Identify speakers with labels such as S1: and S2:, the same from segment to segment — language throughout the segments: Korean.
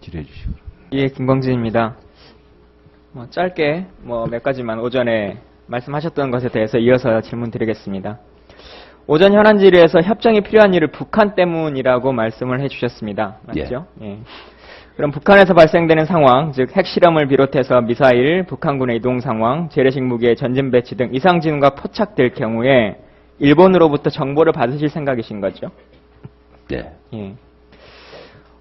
S1: 질의해 주시고.
S2: 예, 김광진입니다. 짧게 몇 가지만 오전에 말씀하셨던 것에 대해서 이어서 질문 드리겠습니다. 오전 현안 질의에서 협정이 필요한 이유를 북한 때문이라고 말씀을 해주셨습니다. 맞죠? 예. 그럼 북한에서 발생되는 상황, 즉 핵실험을 비롯해서 미사일, 북한군의 이동 상황, 재래식 무기의 전진 배치 등 이상 징후가 포착될 경우에 일본으로부터 정보를 받으실 생각이신 거죠?
S1: 네.
S2: 예.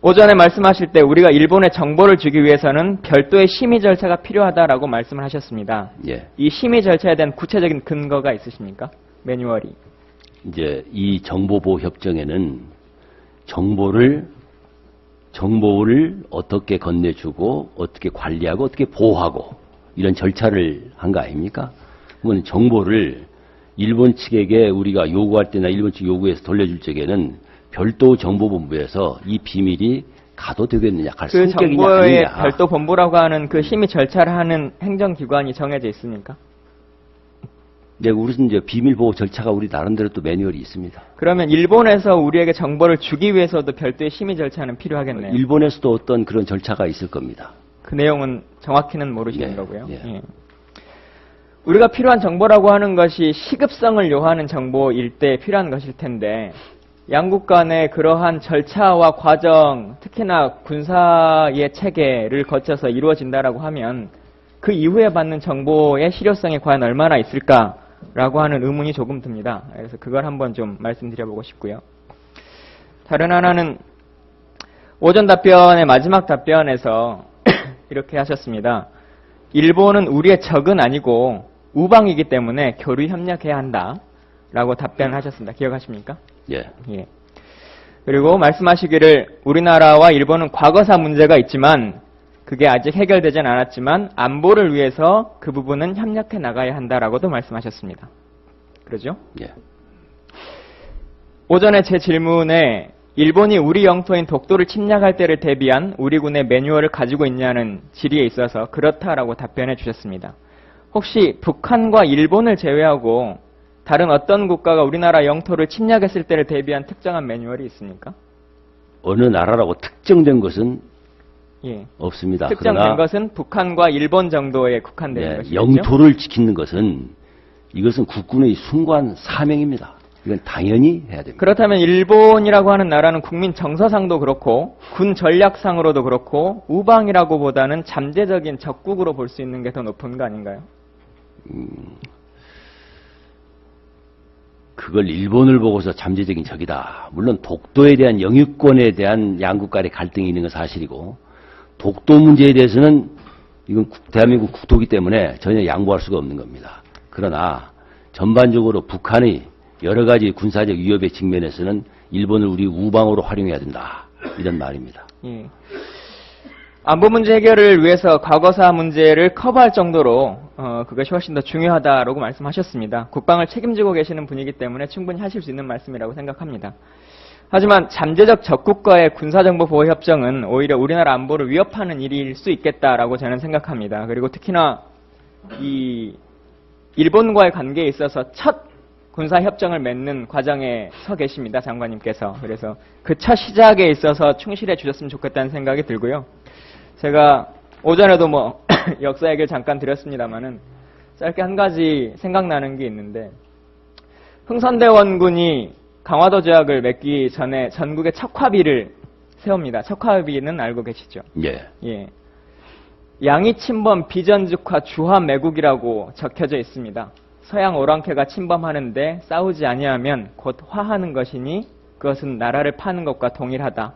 S2: 오전에 말씀하실 때 우리가 일본에 정보를 주기 위해서는 별도의 심의 절차가 필요하다라고 말씀을 하셨습니다.
S1: 예.
S2: 이 심의 절차에 대한 구체적인 근거가 있으십니까? 매뉴얼이.
S1: 이제 이 정보보호 협정에는 정보를 어떻게 건네주고 어떻게 관리하고 어떻게 보호하고 이런 절차를 한 거 아닙니까? 그러면 정보를 일본 측에게 우리가 요구할 때나 일본 측 요구해서 돌려줄 적에는 별도 정보본부에서 이 비밀이 가도되겠느냐, 갈
S2: 그
S1: 성격이냐
S2: 정보의
S1: 아니냐.
S2: 별도 본부라고 하는 그 심의 절차를 하는 행정기관이 정해져 있습니까?
S1: 네, 우리는 이제 비밀보호 절차가 우리 나름대로 또 매뉴얼이 있습니다.
S2: 그러면 일본에서 우리에게 정보를 주기 위해서도 별도의 심의 절차는 필요하겠네요.
S1: 일본에서도 어떤 그런 절차가 있을 겁니다.
S2: 그 내용은 정확히는 모르시는
S1: 예,
S2: 거고요.
S1: 예.
S2: 예. 우리가 필요한 정보라고 하는 것이 시급성을 요하는 정보일 때 필요한 것일 텐데 양국 간의 그러한 절차와 과정, 특히나 군사의 체계를 거쳐서 이루어진다라고 하면 그 이후에 받는 정보의 실효성이 과연 얼마나 있을까라고 하는 의문이 조금 듭니다. 그래서 그걸 한번 좀 말씀드려보고 싶고요. 다른 하나는 오전 답변의 마지막 답변에서 이렇게 하셨습니다. 일본은 우리의 적은 아니고 우방이기 때문에 교류 협력해야 한다라고 답변하셨습니다. 기억하십니까?
S1: 예.
S2: 예. 그리고 말씀하시기를 우리나라와 일본은 과거사 문제가 있지만 그게 아직 해결되진 않았지만 안보를 위해서 그 부분은 협력해 나가야 한다라고도 말씀하셨습니다. 그러죠?
S1: 예.
S2: 오전에 제 질문에 일본이 우리 영토인 독도를 침략할 때를 대비한 우리 군의 매뉴얼을 가지고 있냐는 질의에 있어서 그렇다라고 답변해 주셨습니다. 혹시 북한과 일본을 제외하고 다른 어떤 국가가 우리나라 영토를 침략했을 때를 대비한 특정한 매뉴얼이 있습니까?
S1: 어느 나라라고 특정된 것은
S2: 예.
S1: 없습니다.
S2: 특정된
S1: 그러나
S2: 것은 북한과 일본 정도에 국한되는 것이죠.
S1: 영토를 지키는 것은 이것은 국군의 숭고한 사명입니다. 이건 당연히 해야 됩니다.
S2: 그렇다면 일본이라고 하는 나라는 국민 정서상도 그렇고 군 전략상으로도 그렇고 우방이라고 보다는 잠재적인 적국으로 볼 수 있는 게 더 높은 거 아닌가요?
S1: 그걸 일본을 보고서 잠재적인 적이다. 물론 독도에 대한 영유권에 대한 양국 간의 갈등이 있는 건 사실이고 독도 문제에 대해서는 이건 대한민국 국토기 때문에 전혀 양보할 수가 없는 겁니다. 그러나 전반적으로 북한의 여러 가지 군사적 위협의 측면에서는 일본을 우리 우방으로 활용해야 된다. 이런 말입니다.
S2: 예. 안보 문제 해결을 위해서 과거사 문제를 커버할 정도로 그것이 훨씬 더 중요하다라고 말씀하셨습니다. 국방을 책임지고 계시는 분이기 때문에 충분히 하실 수 있는 말씀이라고 생각합니다. 하지만 잠재적 적국과의 군사정보보호협정은 오히려 우리나라 안보를 위협하는 일일 수 있겠다라고 저는 생각합니다. 그리고 특히나 이 일본과의 관계에 있어서 첫 군사협정을 맺는 과정에 서 계십니다. 장관님께서. 그래서 그 첫 시작에 있어서 충실해 주셨으면 좋겠다는 생각이 들고요. 제가 오전에도 역사 얘기를 잠깐 드렸습니다만은 짧게 한 가지 생각나는 게 있는데 흥선대원군이 강화도 조약을 맺기 전에 전국에 척화비를 세웁니다. 척화비는 알고 계시죠?
S1: 예.
S2: 예. 양이 침범 비전직화 주화 매국이라고 적혀져 있습니다. 서양 오랑캐가 침범하는데 싸우지 아니하면 곧 화하는 것이니 그것은 나라를 파는 것과 동일하다.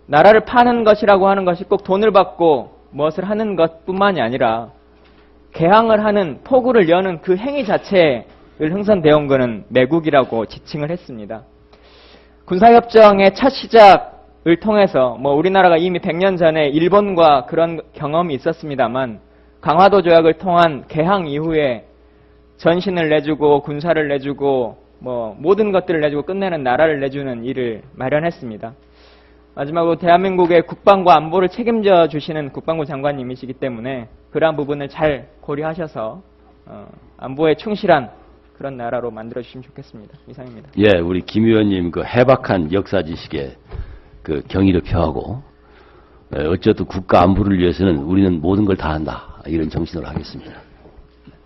S2: 나라를 파는 것이라고 하는 것이 꼭 돈을 받고 무엇을 하는 것뿐만이 아니라 개항을 하는 포구를 여는 그 행위 자체를 흥선대원군은 매국이라고 지칭을 했습니다. 군사협정의 첫 시작을 통해서 우리나라가 이미 100년 전에 일본과 그런 경험이 있었습니다만 강화도 조약을 통한 개항 이후에 전신을 내주고 군사를 내주고 모든 것들을 내주고 끝내는 나라를 내주는 일을 마련했습니다. 마지막으로 대한민국의 국방과 안보를 책임져 주시는 국방부 장관님이시기 때문에 그러한 부분을 잘 고려하셔서 안보에 충실한 그런 나라로 만들어 주시면 좋겠습니다. 이상입니다.
S1: 예, 우리 김 의원님 그 해박한 역사 지식에 그 경의를 표하고 어쨌든 국가 안보를 위해서는 우리는 모든 걸 다 한다. 이런 정신으로 하겠습니다.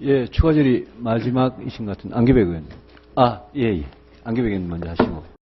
S3: 예, 추가 질의 마지막이신 것 같은 안기백 의원님. 예. 안기백 의원님 먼저 하시고.